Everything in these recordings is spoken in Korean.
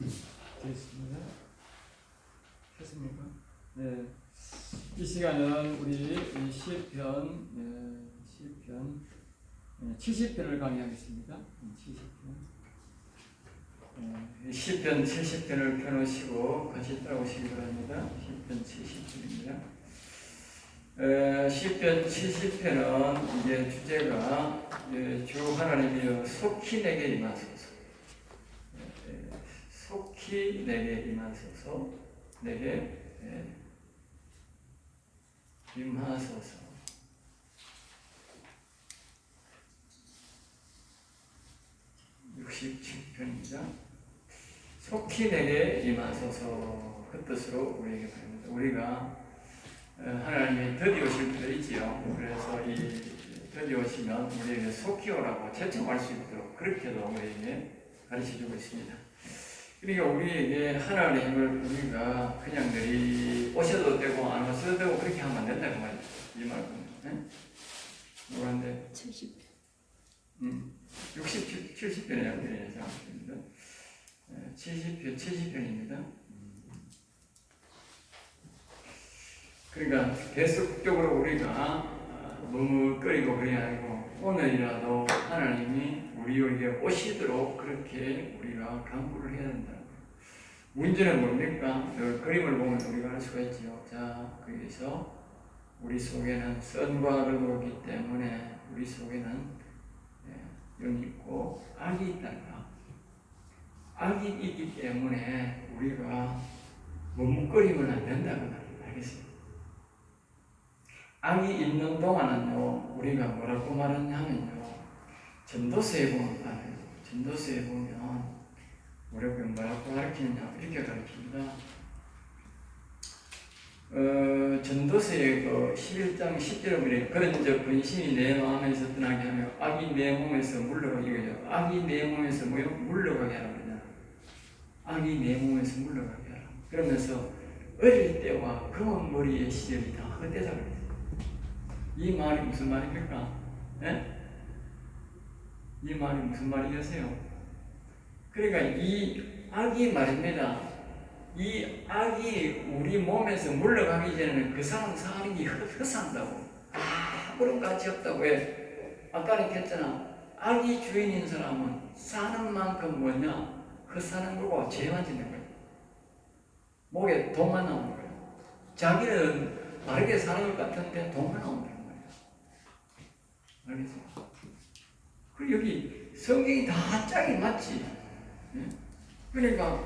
되겠습니다. 됐습니까? 네. 이 시간은 우리 시편 70편을 강의하겠습니다. 70편. 시편 70편을 펴놓으시고 같이 따라오시기 바랍니다. 시편 70편입니다. 시편 70편은 이제 주제가 주 하나님이여 속히 내게 임하소서. 속히 내게 임하소서. 내게 임하소서. (67편입니다) 속히 내게 임하소서 그 뜻으로 우리에게 바랍니다. 우리가 하나님이 드디어 오실 때도 있지요. 그래서 이 드디어 오시면 우리에게 속히 오라고 채청할 수 있도록 그렇게도 우리에게 가르쳐주고 있습니다. 그러니까 우리에게 하나님을 우리가 그냥 내리 오셔도 되고 안 오셔도 되고 그렇게 하면 안 된다고 말이죠. 이 말은 뭐한데 70편 70편이라고 되어있습니다. 70편입니다. 그러니까 계속적으로 우리가 머뭇거리고 그게 아니고 오늘이라도 하나님이 우리에게 오시도록 그렇게 우리가 강구를 해야 된다. 문제는 뭡니까? 그림을 보면 우리가 알 수가 있지요. 자, 거기서 우리 속에는 선과 악을 보기 때문에 우리 속에는 영이 있고 악이 있다. 악이 있기 때문에 우리가 머뭇거리면 안 된다고 알겠습니다. 악이 있는 동안은요, 우리가 뭐라고 말하냐면요, 전도서에 보면 뭐라고 가르치느냐, 이렇게 가르칩니다. 전도서의 그 11장 10절에 보면 그런즉 근심이 내 마음에서 떠나게 하며 악이 내 몸에서 물러가게 하죠. 악이 내 몸에서 물러가게 하라 그러잖아. 악이 내 몸에서 물러가게 하라. 그러면서 어릴 때와 검은 머리의 시절이 다 헛되다 그랬어요. 이 말이 무슨 말입니까? 이 말이 무슨 말이겠어요? 그러니까 이 악이 말입니다. 이 악이 우리 몸에서 물러가기 전에는 그 사람 사는 게 헛산다고. 아무런 가치 없다고 해. 아까는 했잖아. 악이 주인인 사람은 사는 만큼 뭐냐? 헛사는 거고 죄만 짓는 거야. 목에 돈만 나오는 거야. 자기는 바르게 사는 것 같은데 돈만 나오는 거야. 알겠어요? 그리고 여기 성경이 다 짝이 맞지. 그러니까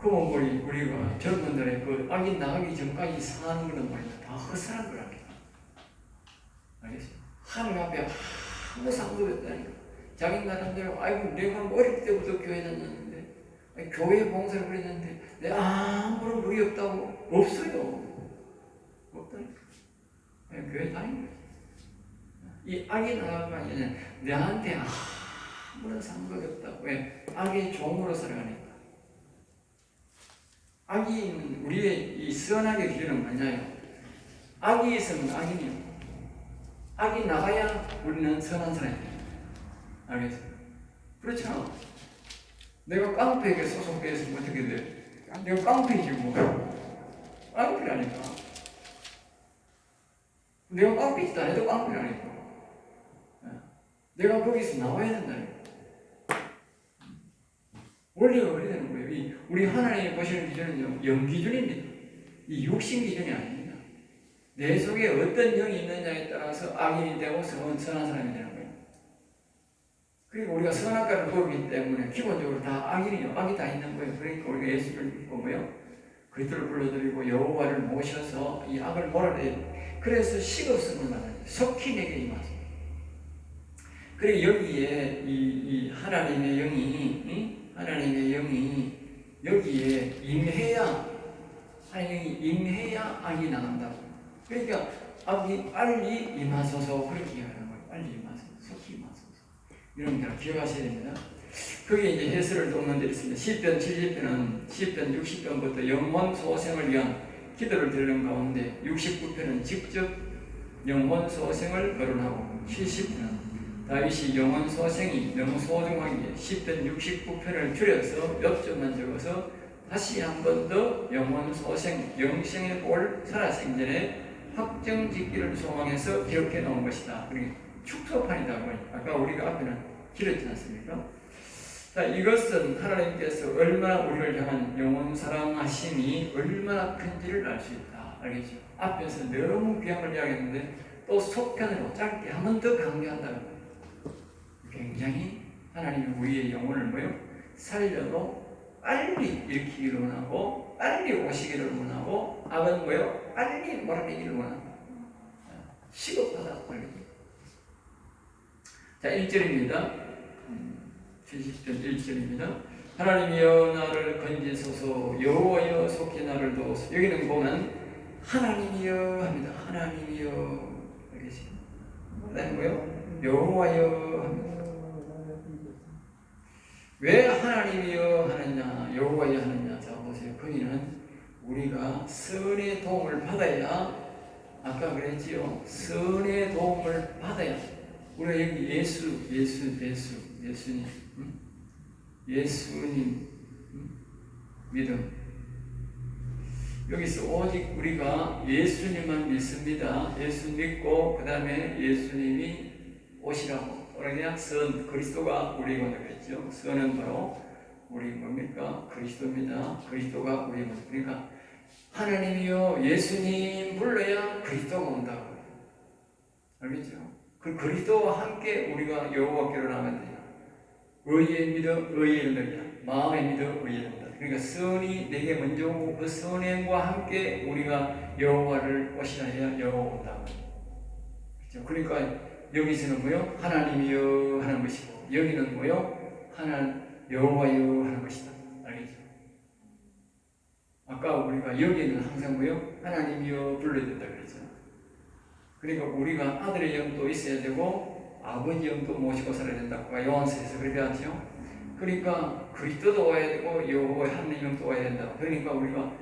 우리가 젊은들의 그 악이 나가기 전까지 사는 거는 말이야. 다 헛사는 거라니까. 알겠어요? 하나님 앞에 아무 상관이 없다니까. 자기 나름대로, 아이고, 내가 어릴 때부터 교회 다녔는데, 교회 봉사를 그랬는데, 내가 아무런 무리 없다고? 없어요. 없다니까. 교회 다니는 거야. 이 악이 나가기 전에 내한테 아무런 상관이 없다고. 왜? 악의 종으로 살아가니까. 악이 있는 우리의 이 선악의 기준은 뭐냐요? 악이 있으면 악이니요. 악이 나가야 우리는 선한 사람이에요. 알겠어요? 그렇잖아. 내가 깡패에게 소속돼 있으면 어떻게 돼? 내가 깡패이지 뭐. 깡패라니까. 내가 깡패짓도 안 해도 깡패라니까. 내가 거기서 나와야 된다니까. 원리가 그렇게 되는 거예요. 우리 하나님이 보시는 기준은요, 영 기준입니다. 이 육신 기준이 아닙니다. 내 속에 어떤 영이 있느냐에 따라서 악인이 되고 선한 사람이 되는 거예요. 그리고 우리가 선악과를 보기 때문에 기본적으로 다 악인이요. 악이 다 있는 거예요. 그러니까 우리가 예수를 믿고 그리스도를 불러드리고 여호와를 모셔서 이 악을 몰아내요. 그래서 식었음을 말하는 거예요. 속히 내게 임하소서. 그리고 여기에 이 하나님의 영이 여기에 임해야, 하나님이 임해야 악이 나간다고. 그러니까 악이 빨리 임하소서 그렇게 하는 거예요. 빨리 임하소서, 속히 임하소서. 이런 걸 기억하셔야 됩니다. 거기에 이제 해설을 돕는 데 있습니다. 시편 70편은 시편 60편부터 영혼 소생을 위한 기도를 드리는 가운데 69편은 직접 영혼 소생을 거론하고 70편은 다윗이 영혼 소생이 너무 소중하기에 10편 69편을 줄여서 엽점만 적어서 다시 한 번 더 영혼 소생, 영생의 볼 살아생전에 확정짓기를 소망해서 기록해 놓은 것이다. 그리고 축소판이다. 아까 우리가 앞에는 길었지 않습니까? 자, 이것은 하나님께서 얼마나 우리를 향한 영혼 사랑하심이 얼마나 큰지를 알 수 있다. 알겠죠? 앞에서 너무 귀한 걸 이야기했는데 또 속편으로 짧게 한 번 더 강조한다는 거예요. 굉장히 하나님이 우리의 영혼을 뭐요? 살려도 빨리 일으키기를 원하고 빨리 오시기를 원하고 악은 뭐요? 빨리 몰아내기를 원합니다. 시급하다. 자, 1절입니다. 70편 1절입니다. 하나님이여 나를 건지소서 여호와여 속히 나를 도우소서. 여기는 보면 하나님이여 합니다. 하나님이여. 알겠습니다. 그다음에 뭐요? 여호와여 합니다. 왜 하나님이여 하느냐, 여호와여 하느냐. 자, 보세요. 거기는 우리가 선의 도움을 받아야, 아까 그랬지요. 선의 도움을 받아야. 우리가 여기 예수님, 예수님 믿음. 여기서 오직 우리가 예수님만 믿습니다. 예수 믿고 그 다음에 예수님이 오시라고. 그러냐? 선, 그리스도가 우리의 원이겠죠. 선은 바로 우리 뭡니까? 그리스도입니다. 그리스도가 우리의 원. 그러니까 하나님이요 예수님 불러야 그리스도가 온다고. 알겠죠? 그 그리스도와 함께 우리가 여호와께로 나가면 돼요. 의에 믿어 의에 이른다. 마음에 믿어 의에 이른다. 그러니까 선이 내게 먼저 오고 그 선행과 함께 우리가 여호와를 오시라 해야 여호와 온다. 그렇죠? 그러니까 여기서는 뭐요? 하나님이여 하는 것이고 여기는 뭐요? 여호와여 하는 것이다. 알겠죠? 아까 우리가 여기는 항상 뭐요? 하나님이여 불러야 된다 그랬죠. 그러니까 우리가 아들의 영도 있어야 되고 아버지 영도 모시고 살아야 된다고 요한서에서 그렇게 하죠. 그러니까 그리스도도 와야 되고 여호와의 하나님 영도 와야 된다. 그러니까 우리가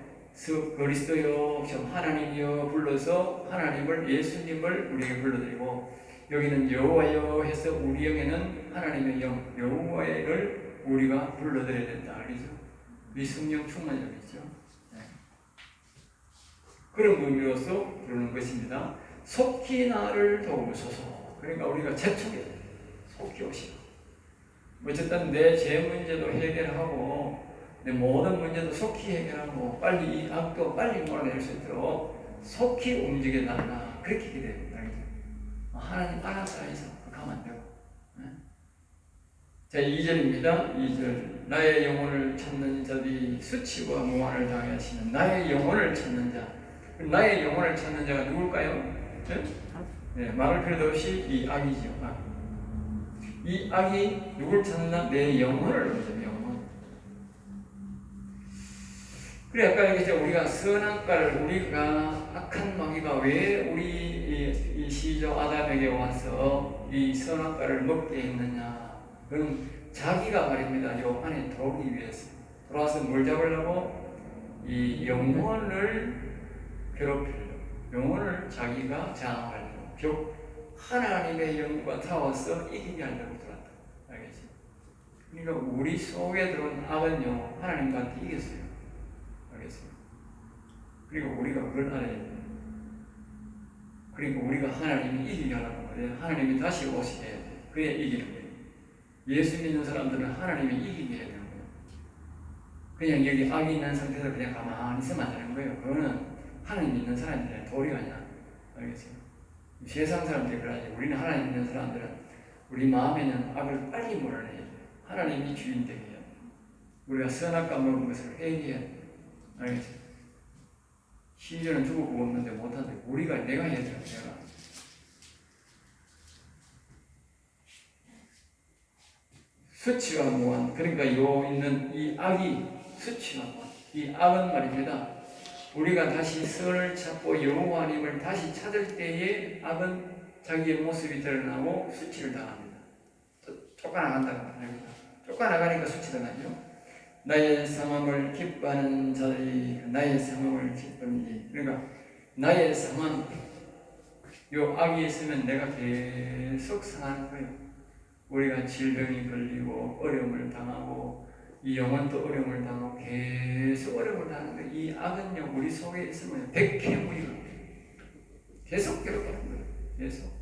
그리스도여 하나님이여 불러서 하나님을 예수님을 우리에게 불러드리고 여기는 여호와여 해서 우리 영에는 하나님의 영 여호와를 우리가 불러드려야 된다. 알겠죠? 이 성령 충만력이죠. 네. 그런 의미로서 부르는 것입니다. 속히 나를 도우소서. 그러니까 우리가 재촉해야 돼. 속히 오시라. 어쨌든 내 죄 문제도 해결하고 내 모든 문제도 속히 해결하고 빨리 이 악도 빨리 몰아낼 수 있도록 속히 움직여 달라. 그렇게 기대합니다. 하나님 알았다 해서 가면 안 되고. 자, 2절입니다. 2절. 나의 영혼을 찾는 자들이 수치와 무한을 당하시는 나의 영혼을 찾는 자. 나의 영혼을 찾는 자가 누굴까요? 네, 말할 필요도 없이 이 악이죠. 악. 이 악이 누굴 찾는다? 내 영혼을 얻는 영혼. 그래 아까 얘기했죠. 우리가 선악과를 우리가 악한 마귀가 왜 우리 이 시조 아담에게 와서 이 선악과를 먹게 했느냐? 그건 자기가 말입니다. 요 안에 들어오기 위해서 들어와서 뭘 잡으려고? 이 영혼을 괴롭히려고, 영혼을 자기가 장악하려고, 즉 하나님의 영과 싸워서 이기게 하려고 들어왔다. 알겠지? 그러니까 우리 속에 들어온 악은요 하나님한테 이겼어요. 알겠어요? 그리고 우리가 그걸 알아야 돼요. 그리고 우리가 하나님이 이기게 하라는 거예요. 하나님이 다시 오시게 해야 돼요. 그래야 이기는 거예요. 예수 믿는 사람들은 하나님이 이기게 해야 되는 거예요. 그냥 여기 악이 있는 상태에서 그냥 가만히 있으면 안 되는 거예요. 그거는 하나님 믿는 사람들의 도리가 아니야. 알겠어요? 세상 사람들이 그러지. 우리는 하나님 믿는 사람들은 우리 마음에는 악을 빨리 몰아내야 돼요. 하나님이 주인 되게 해야 돼요. 우리가 선악과 먹은 것을 회개해야 돼요. 알겠어요? 심지어는 죽을 거 없는데 못하는데 우리가 내가 해야 돼요. 내가. 수치와 무한. 그러니까 요 있는 이 악이 수치와 무한. 이 악은 말입니다. 우리가 다시 선을 찾고 여호와님을 다시 찾을 때에 악은 자기의 모습이 드러나고 수치를 당합니다. 쫓아나간다고 합니다. 쫓아나가니까 수치가 나죠. 나의 상함을 기뻐하는 자들이 나의 상함을 기뻐하니. 그러니까 나의 상함, 요 악이 있으면 내가 계속 상하는 거예요. 우리가 질병이 걸리고 어려움을 당하고 이 영혼도 어려움을 당하고 계속 어려움을 당하는데 이 악은요 우리 속에 있으면 백해무리가 계속 괴롭히는 거예요. 계속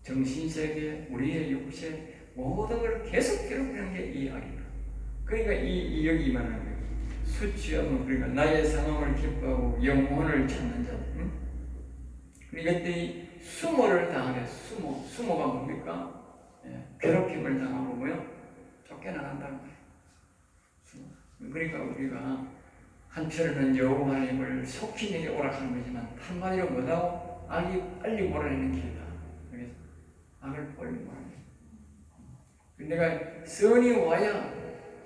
정신세계, 우리의 육체 모든 걸 계속 괴롭히는 게 이 악이다. 그러니까 이 여기 말하는 거예요. 수치하면 그러니까 나의 상황을 기뻐하고 영혼을 찾는 자. 응? 그러니까 이때 수모를 당하게 수모가 뭡니까? 예, 괴롭힘을 당하고 뭐요? 쫓겨나간다는 거예요. 그러니까 우리가 한편으로는 여호와 하나님을 속히 내게 오락하는 거지만 한마디로 뭐라고? 악이 빨리 몰아내는 길이다. 알겠어? 악을 빨리 몰아내는. 내가 선이 와야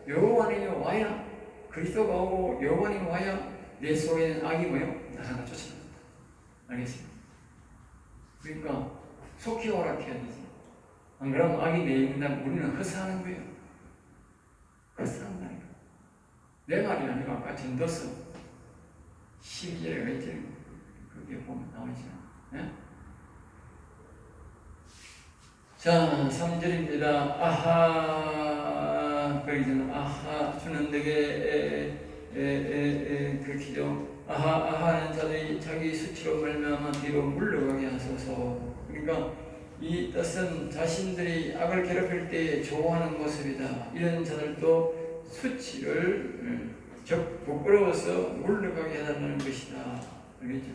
여호와 하나님이 와야 그리스도가 오고 여호와 하나님이 와야 내 속에 있는 악이 뭐요? 나타나 쫓아낸다. 알겠어요? 그러니까 속히 오락해야 되지. 안 그러면 악이 내 있는다면 우리는 허사하는 거예요. 허사한다니까. 내 말이 아니고 아까 전도서 12절에 왜 있지? 그게 보면 나오잖아. 네? 자, 3절입니다. 아하, 그러기 전에 아하, 주는 내게 그렇게죠. 아하는 자들이 자기 수치로 말미암아 뒤로 물러가게 하소서. 그러니까 이 뜻은 자신들이 악을 괴롭힐 때 좋아하는 모습이다. 이런 자들도 수치를 부끄러워서 물러가게 해달라는 것이다. 알겠죠?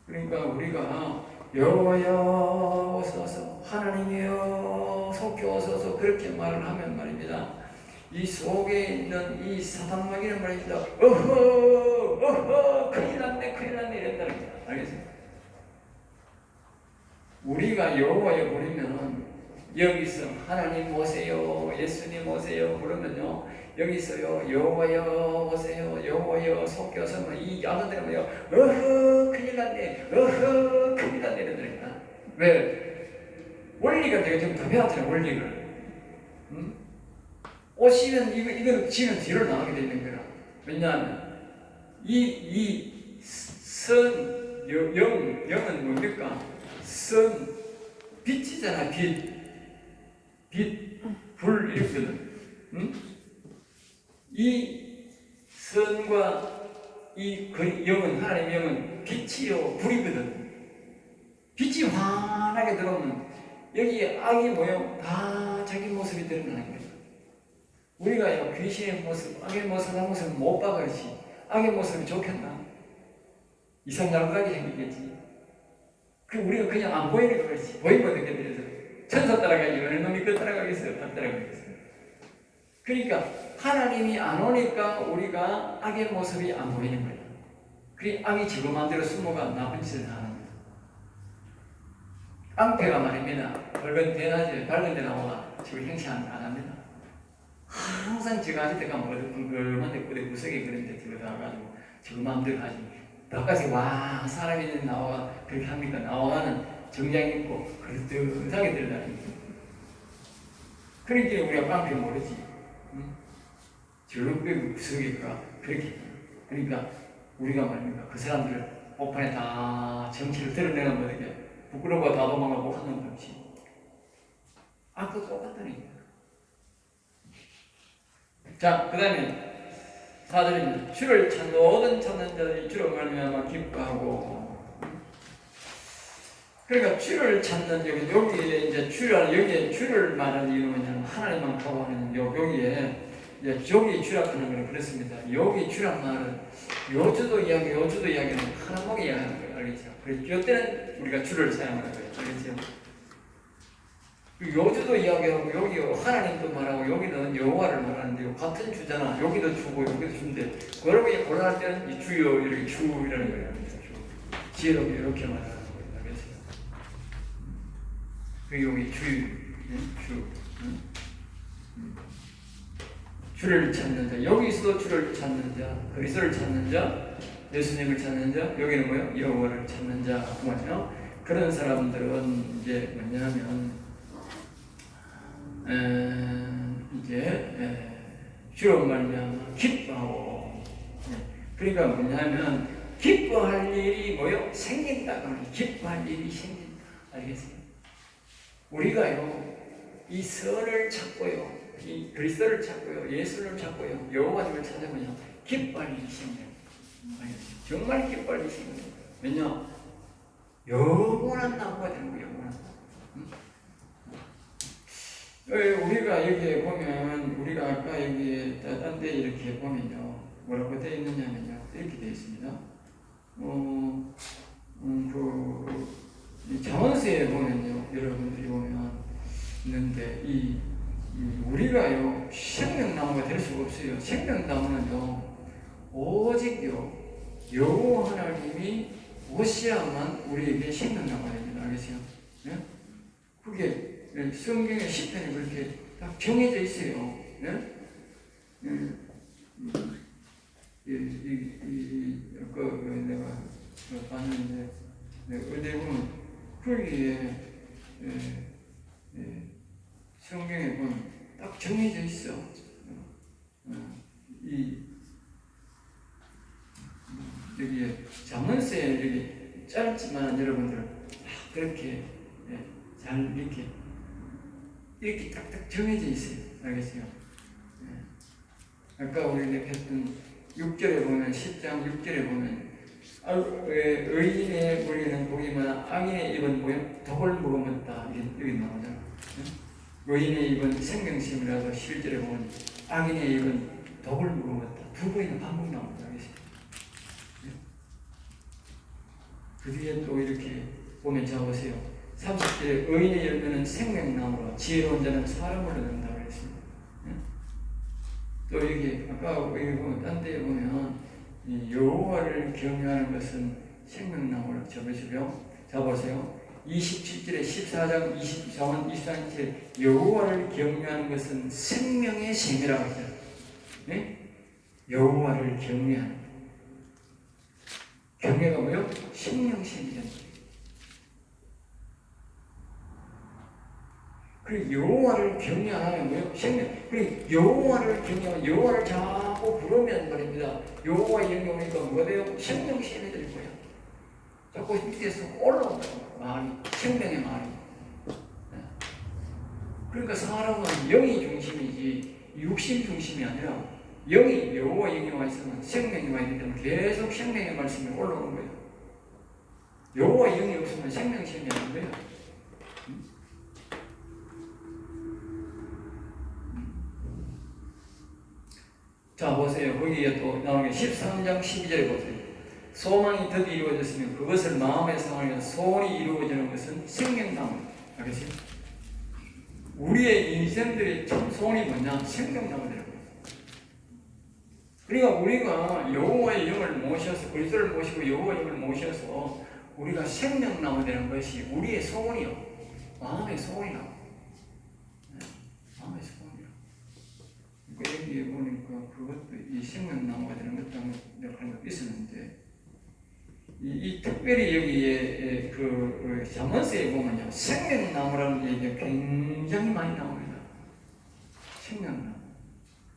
그러니까 우리가 여호와여 오소서, 하나님이여 속히 오소서 그렇게 말을 하면 말입니다. 이 속에 있는 이 사단마귀는 말입니다. 어허 큰일 났네 이런다는 거야. 알겠어요? 우리가 여호와여 부르면 여기서 하나님 오세요, 예수님 오세요 그러면요 여기서요 여호와여 오세요, 여호와여 속히 오소서 이 아들들은요 어허 큰일 났네 이런다는 거야. 왜? 원리가 내가 지금 다 배웠잖아요. 원리를. 응? 오시면 이거는 지는 뒤로 나가게 되는 거라. 왜냐하면 영은 뭡니까? 선 빛이잖아. 불 이렇거든. 응? 이 선과 이 영은 하나님의 영은 빛이요 불이거든. 빛이 환하게 들어오면 여기 악이 뭐요? 다 자기 모습이 드러나는 거예요. 우리가 귀신의 모습, 악의 모습을 못 봐 그렇지. 악의 모습이 좋겠나? 이상lar하게 생기겠지. 그 우리가 그냥 안 보이니까 그렇지. 보이면 어떻게 되죠? 천사 따라가지 어느 놈이 그 따라가겠어요? 다 따라가겠어요? 그러니까 하나님이 안 오니까 우리가 악의 모습이 안 보이는 거예요. 그 악이 지고 만대로 수모가 나쁜 짓을 하는 거예요. 깡패가 말입니다. 밝은 데 나오가 지금 행시 안 합니다. 항상 지가 아직 때가 엉글엉글한데 그 구석에 그런 데 들어가가지고 지금 마음대로 하지. 바깥에 와 사람이 나와 그렇게 합니까? 나와가는 정장 입고 그릇하게 들다니까. 그러니까 우리가 깡패 모르지. 응? 저렇게 구석에가 그렇게. 그러니까 우리가 말입니까? 그 사람들을 오판에 다 정치를 드러내는 거니까 부끄러워 다 도망가고 하는 거 없이. 악도 똑같다니까. 자, 그 다음에 4절입니다. 주를 모든 찾는 자들이 주로 말미암아 기뻐하고. 그러니까 주를 찾는 여기에 이제 여기에 주를 말하는 이유는 뭐냐면 하나님만 바라보는 여기에 이제 여기 주락하는 거는 그렇습니다. 여기 주란 말은 요주도 이야기는 하나목에 이야기하는 거예요. 알겠죠? 그래서 이때는 우리가 주를 사용하는 거예요. 알겠죠? 요주도 이야기하고 여기 하나님도 말하고 여기는 여호와를 말하는데 같은 주잖아. 여기도 주고 여기도 주인데 여러분이 곤란할 때는 이 주요 이렇게 주라는 거예요. 주. 지혜롭게 이렇게 말하는 거예요. 알겠어요? 그 여기 주. 주를 찾는 자. 여기서도 주를 찾는 자. 그리스도를 찾는 자. 예수님을 찾는 자. 여기는 뭐예요? 여호와를 찾는 자. 뭐예요? 그런 사람들은 이제 뭐냐면 이제 주로 말미암아 기뻐하고. 그러니까 뭐냐면 기뻐할 일이 뭐요? 생긴다. 기뻐할 일이 생긴다. 알겠어요? 우리가요 이 선을 찾고요, 이 그리스도를 찾고요, 예수를 찾고요, 여호와님을 찾으면요 기뻐하시는 거예요. 정말 기뻐하시는 거예요. 왜냐? 영원한 나무가 되는 거예요. 영원한 나무. 우리가 여기에 보면, 우리가 아까 여기 딴 데 이렇게 보면요, 뭐라고 되어 있느냐면요, 이렇게 되어 있습니다. 이 잠언서에 보면요, 여러분들이 보면 있는데, 우리가요 생명나무가 될 수가 없어요. 생명나무는요 오직요 여호와 하나님이 오셔야만 우리에게 생명나무가 됩니다. 알겠어요? 네? 그게 성경의 시편에 그렇게 딱 정해져 있어요. 네? 내가 봤는데 어디 보면 거기에 성경에 보면 딱 정해져 있어. 여기에 잠언서에 여기 짧지만 여러분들 그렇게 잘 이렇게 딱딱 정해져 있어요. 알겠어요? 아까 우리 했던 6절에 보면 10장 6절에 보면 의인의 머리는 복이면 악인의 입은 뭐요? 독을 먹었다. 여기 나오잖아. 의인의 입은 생명심이라도 실제로 보면 악인의 입은 독을 먹었다. 두 번이나 반복 나옵니다. 그 뒤에 또 이렇게 보면 자 보세요. 30절에 의인의 열매는 생명나무로 지혜로운 자는 사람을 얻는다고 했습니다. 또 여기 아까 여기 보면 딴 데에 보면 여호와를 경외하는 것은 생명나무로 접으시고요. 자 보세요. 27절에 14장 24번 23절에 여호와를 경외하는 것은 생명의 셈이라고 하죠. 네? 여호와를 경외하는 경외가 뭐요? 생명셈이란 거예요. 그리고 여호와를 경외 안 하면 뭐요? 생명. 그리고 여호와를 경외하면 여호와를 자꾸 부르면 말입니다. 여호와의 영이 오니까 뭐가 돼요? 생명셈이 될 거예요. 자꾸 밑에서 올라온다고 말이, 생명의 말이. 그러니까 사람은 영이 중심이지 육신 중심이 아니라 영이 여호와 영이 와 있으면 생명이 와 있기 때문에 계속 생명의 말씀이 올라오는 거예요. 여호와 영이 없으면 생명심이 아닌 거예요. 자 보세요. 거기에 또 나오는 게 13장 12절에 보세요. 소망이 드디 이루어졌으면 그것을 마음에 상하여 소원이 이루어지는 것은 생명나무. 알겠어요? 우리의 인생들의 참 소원이 뭐냐? 생명나무더라고요. 그러니까 우리가 여호와의 영을 모셔서 그리스도를 모시고 여호와의 영을 모셔서 우리가 생명나무 되는 것이 우리의 소원이요. 마음의 소원이라. 네, 마음의 소원이라. 그러니까 여기에 보니까 그것도 이 생명나무가 되는 것도 그런 것 있었는데 이 특별히 여기에 그 잠언서에 보면요 생명나무라는 얘기가 굉장히 많이 나옵니다. 생명나무.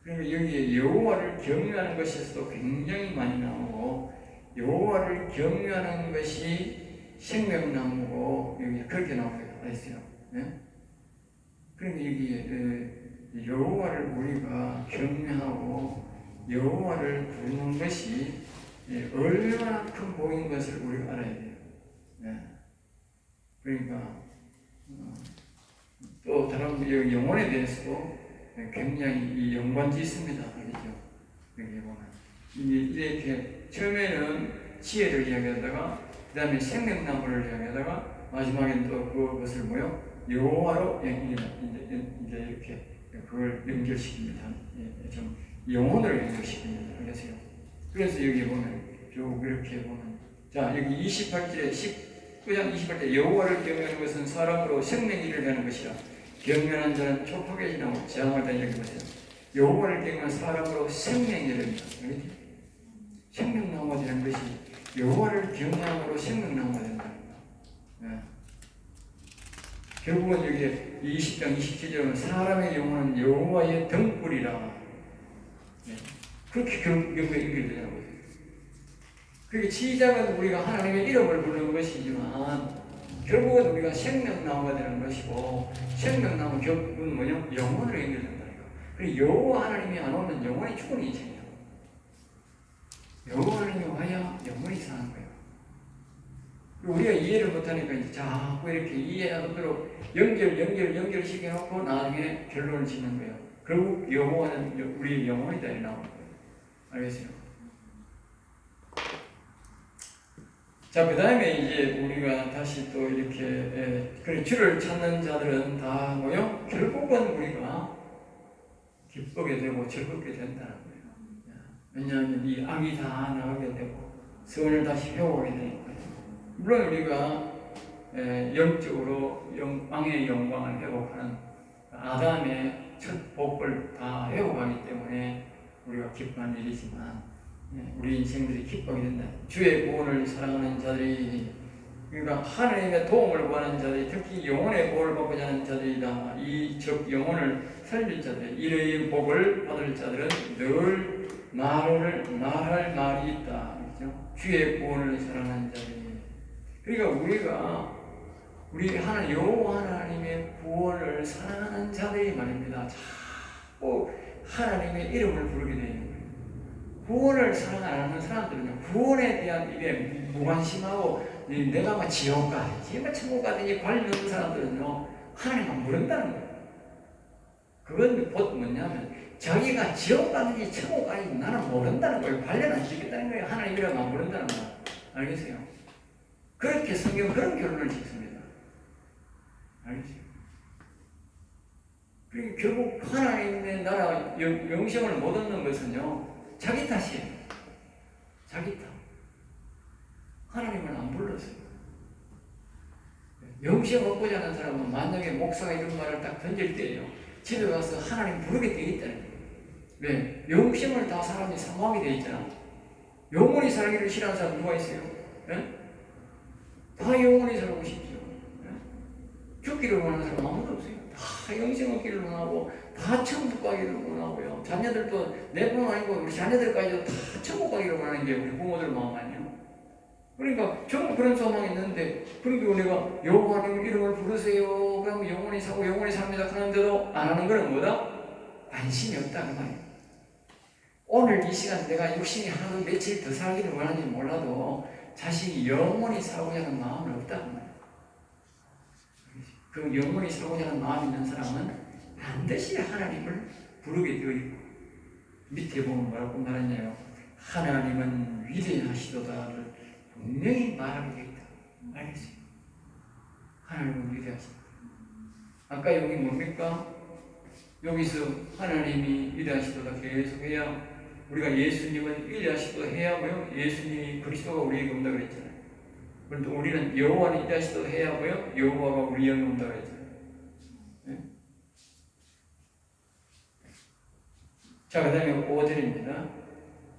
그리고 여기에 여호와를 경외하는 것에서도 굉장히 많이 나오고 여호와를 경외하는 것이 생명나무고 여기 그렇게 나오고 있어요. 네? 그러니까 여기에 여호와를 우리가 경외하고 여호와를 부르는 것이 얼마나 큰 복인 것을 우리가 알아야 돼요. 네. 그러니까 또 다른 영혼에 대해서도 굉장히 이 연관지 있습니다. 알겠죠? 여기 보면 이렇게 처음에는 지혜를 이야기하다가 그 다음에 생명나무를 이야기하다가 마지막엔 또 그것을 뭐요? 여호와로 이제 이렇게 그걸 연결시킵니다. 좀 영혼을 연결시킵니다. 알겠어요? 그래서 여기 보면 쭉 이렇게 보면 자 여기 28절에 19장 28절에 여호와를 경외하는 것은 사람으로 생명일을 하는 것이라 경외하는 자는 촉하게 지나고 재앙을 이렇게 보세요. 여호와를 경외하는 사람으로 생명일을 합니다. 생명나무가 되는 것이 여호와를 경외함으로 생명나무가 된다. 네. 결국은 여기 20장 27절은 사람의 영혼은 여호와의 등불이라. 네. 그렇게 연결되냐고요. 그게 시작은 우리가 하나님의 이름을 부르는 것이지만 결국은 우리가 생명나무가 되는 것이고, 생명나무 결국은 뭐냐? 영혼으로 연결된다니까. 그리고 여호와 하나님이 안 오면 영혼이 죽은 인생이야. 여호와 하나님이 와야 영혼이 사는 거예요. 우리가 이해를 못하니까 이제 자꾸 이렇게 이해하도록 연결시켜놓고 나중에 결론을 짓는 거예요. 결국 여호와는 우리의 영혼이다 이 나오는 거예요. 알겠어요? 자, 그 다음에 이제 우리가 다시 또 이렇게 그래 주를 찾는 자들은 다 뭐요? 결국은 우리가 기쁘게 되고 즐겁게 된다는 거예요. 왜냐하면 이 악이 다 나가게 되고 선을 다시 회복하게 되니까. 물론 우리가 영적으로 왕의 영광을 회복하는 아담의 첫 복을 다 회복하기 때문에 우리가 기뻐하는 일이지만 우리 인생들이 기뻐하게 된다. 주의 구원을 사랑하는 자들이, 그러니까 하나님의 도움을 구하는 자들이, 특히 영혼의 복을 받고자 하는 자들이다. 이 즉 영혼을 살릴 자들, 이의 복을 받을 자들은 늘 말할 말이 있다. 그렇죠? 주의 구원을 사랑하는 자들이. 그러니까 우리 하나님 여호와 하나님의 구원을 사랑하는 자들이 말입니다. 자꾸 하나님의 이름을 부르게 되는 거예요. 구원을 사랑 안 하는 사람들은요, 구원에 대한 입에 무관심하고 내가 막 지옥 가야지, 천국 가든지 관련 없는 사람들은요, 하나님 안 부른다는 거예요. 그건 곧 뭐냐면 자기가 지옥 가든지 천국 가든지 나는 모른다는 거예요. 관련 안 짓겠다는 거예요. 하나님 이름 안 부른다는 거예요. 알겠어요? 그렇게 성경은 그런 결론을 짓습니다. 알겠어요? 그리고 결국 하나님의 나라 영생을 못 얻는 것은요, 자기 탓이에요. 자기 탓. 하나님을 안 불렀어요. 영생 얻고자 하는 사람은 만약에 목사가 이런 말을 딱 던질 때예요, 집에 가서 하나님 부르게 되어 있다는 거예요. 왜? 영생을 다 사람이 사모하게 되어 있잖아. 영원히 살기를 싫어하는 사람 누가 있어요? 네? 다 영원히 살고 싶죠. 네? 죽기를 원하는 사람 아무도 없어요. 다 영생 얻기를 원하고, 다 천국 가기를 원하고요. 자녀들도 내뿐 아니고 우리 자녀들까지도 다 천국 가기를 원하는 게 우리 부모들 마음 아니에요? 그러니까 전부 그런 소망이 있는데, 그러니까 우리가 여호와님 이름을 부르세요. 그러면 영원히 사고 영원히 삽니다. 그런데도 안 하는 거는 뭐다? 관심이 없다 그 말이에요. 오늘 이 시간 내가 육신이 하루 며칠 더 살기를 원하는지 몰라도 자신이 영원히 살고자 하는 마음은 없다 그 말이에요. 그 영원히 살고자 하는 마음이 있는 사람은 반드시 하나님을 부르게 되어 있고, 밑에 보면 뭐라고 말하냐요? 하나님은 위대하시도다를 분명히 말하게 되어 있다. 알겠어요? 하나님은 위대하시다. 아까 여기 뭡니까? 여기서 하나님이 위대하시도다 계속해야, 우리가 예수님은 위대하시도다 해야 뭐요? 예수님이 그리스도가 우리에게 온다 그랬잖아요. 그런데 우리는 여호와는 위대하시도다 해야 뭐요? 여호와가 우리에게 온다 그랬잖아요. 네? 자, 그 다음에 5절입니다.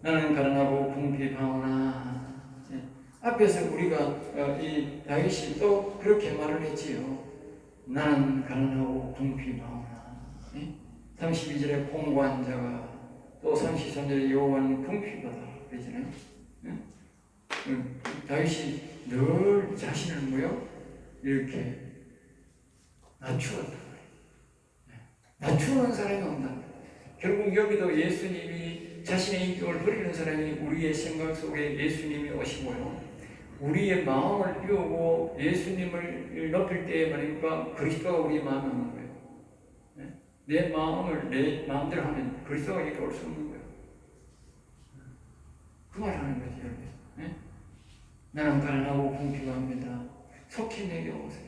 나는 가난하고 궁핍하오나. 앞에서 우리가 이 다윗이 또 그렇게 말을 했지요. 나는 가난하고 궁핍하오나. 32절에 공고한 자가, 또 33절에 여호와는 궁핍하다 그러잖아요. 다윗이 늘 자신을 뭐요? 이렇게 낮추었다. 낮추는 사람이 온다. 결국 여기도 예수님이 자신의 인격을 버리는 사람이 우리의 생각 속에 예수님이 오시고요, 우리의 마음을 비우고 예수님을 높일 때 말이니까 그리스도가 우리의 마음에 오는 거예요. 내 마음을 내 마음대로 하면 그리스도가 이렇게 올 수 없는 거예요. 그 말을 하는 거지. 나는 가난하고 궁핍합니다. 속히 내게 오세요.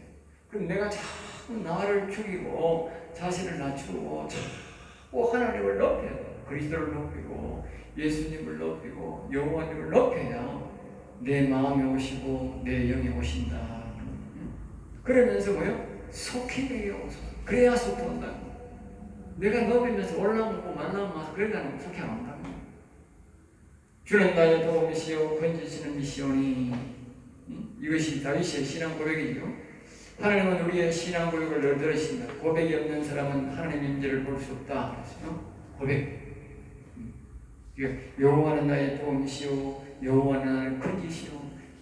그럼 내가 자꾸 나를 죽이고 자신을 낮추고 자꾸 하나님을 높여야 돼요. 그리스도를 높이고 예수님을 높이고 여호와님을 높여야 내 마음에 오시고 내 영에 오신다. 그러면서 뭐요? 속히 내게 오소서. 그래야 속히 온다. 내가 높이면서 올라오고 말라오고 그러니까 속히 안 온다. 주는 나의 도움이시요 건지시는 이시오니. 이것이 다윗의 신앙 고백이죠. 하나님은 우리의 신앙 고백을 늘 들으신다. 고백이 없는 사람은 하나님의 임재를 볼 수 없다. 그랬어요. 고백. 여호와는 나의 도움이시요 여호와는 나를 건지시요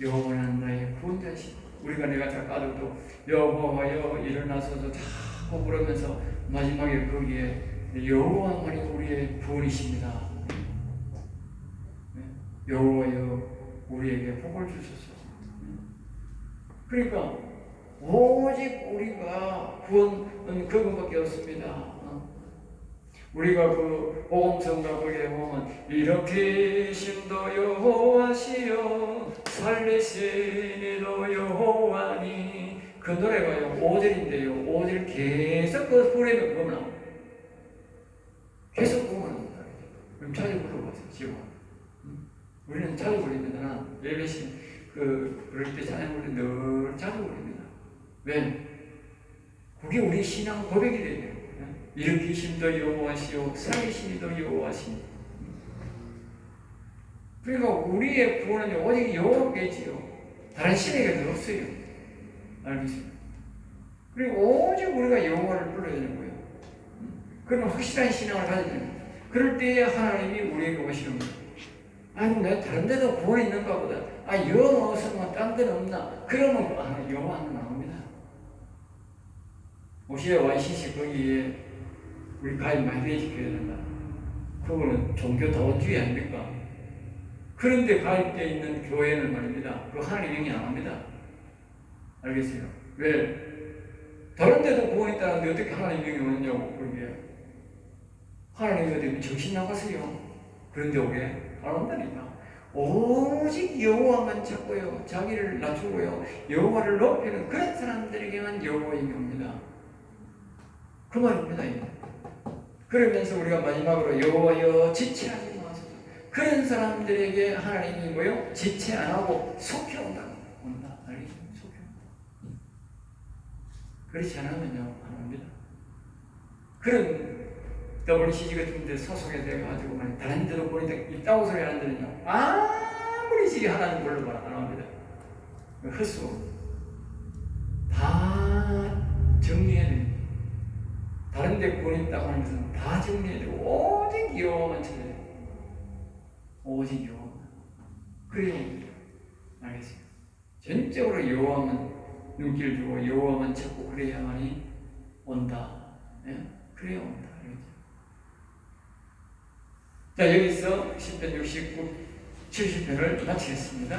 여호와는 나의 구원자시오. 우리가 내가 작가들도 여호와여 일어나소서 자꾸 부르면서 마지막에 거기에 여호와만이 우리의 구원이십니다. 여호와여 우리에게 복을 주소서. 그러니까 오직 우리가 구원은 그것밖에 없습니다. 우리가 그 복음성가 거기에 보면 이렇게 신도 여호와시여 살리시니도 여호와니 그 노래가요 5절인데요 5절 계속 그 부르면 그거 나옵니다. 계속 그거 나옵니다. 그럼 자주 불러보세요. 지금 우리는 자주 부릅니다. 예배신 그럴 때 찬양 부를 때 늘 자주 부릅니다. 왜? 그게 우리 신앙 고백이 되죠. 일으키심도 여호와시오 살리심도 여호와시오. 그러니까 우리의 구원은 오직 여호와께지요. 다른 신에게는 없어요. 알겠습니까? 그리고 오직 우리가 여호와를 불러야 되는 거예요. 그러면 확실한 신앙을 가져야 됩니다. 그럴 때에 하나님이 우리에게 오시는 거예요. 아니 내가 다른 데도 구원이 있는가 보다. 여호와 없으면 딴 데는 없나? 그러면 여호와는 나옵니다. 오시에 YCC 거기에 우리 가입 많이 지켜야 된다. 그거는 종교 다원주의 아닙니까? 그런데 가입되어 있는 교회는 말입니다. 그 하나님 영이 안 합니다. 알겠어요? 왜? 다른 데도 구원이 있다는데 어떻게 하나님 영이 오느냐고 그러게. 하나님이 어디 정신 나갔어요? 그런데 오게 안 온다니까. 오직 여호와만 찾고요. 자기를 낮추고요. 여호와를 높이는 그런 사람들에게만 여호와의 영이 옵니다. 그 말입니다. 그러면서 우리가 마지막으로 여호와여 지체하지 마소서. 그런 사람들에게 하나님이 뭐요? 지체 안 하고 속혀온다고 온다. 알겠죠? 속혀온다. 그렇지 않으면요 안 옵니다. 그런 WCG 같은 데 소속이 돼가지고 다른 데도 보니까 있다고 소리 하는 데는요 아무리 지게 하나님 불러봐라 안 옵니다. 헛수 다 정리해야 됩니다. 다른 데 구원이 있다고 하는 것은 다 정리해야 되고 오직 여호와만 찾아야 돼요. 오직 여호와만. 그래야 옵니다. 알겠어요? 전적으로 여호와만 눈길 주고 여호와만 찾고 그래야만이 온다. 예? 그래야 온다. 알겠죠? 자 여기서 10편 69, 70편을 마치겠습니다.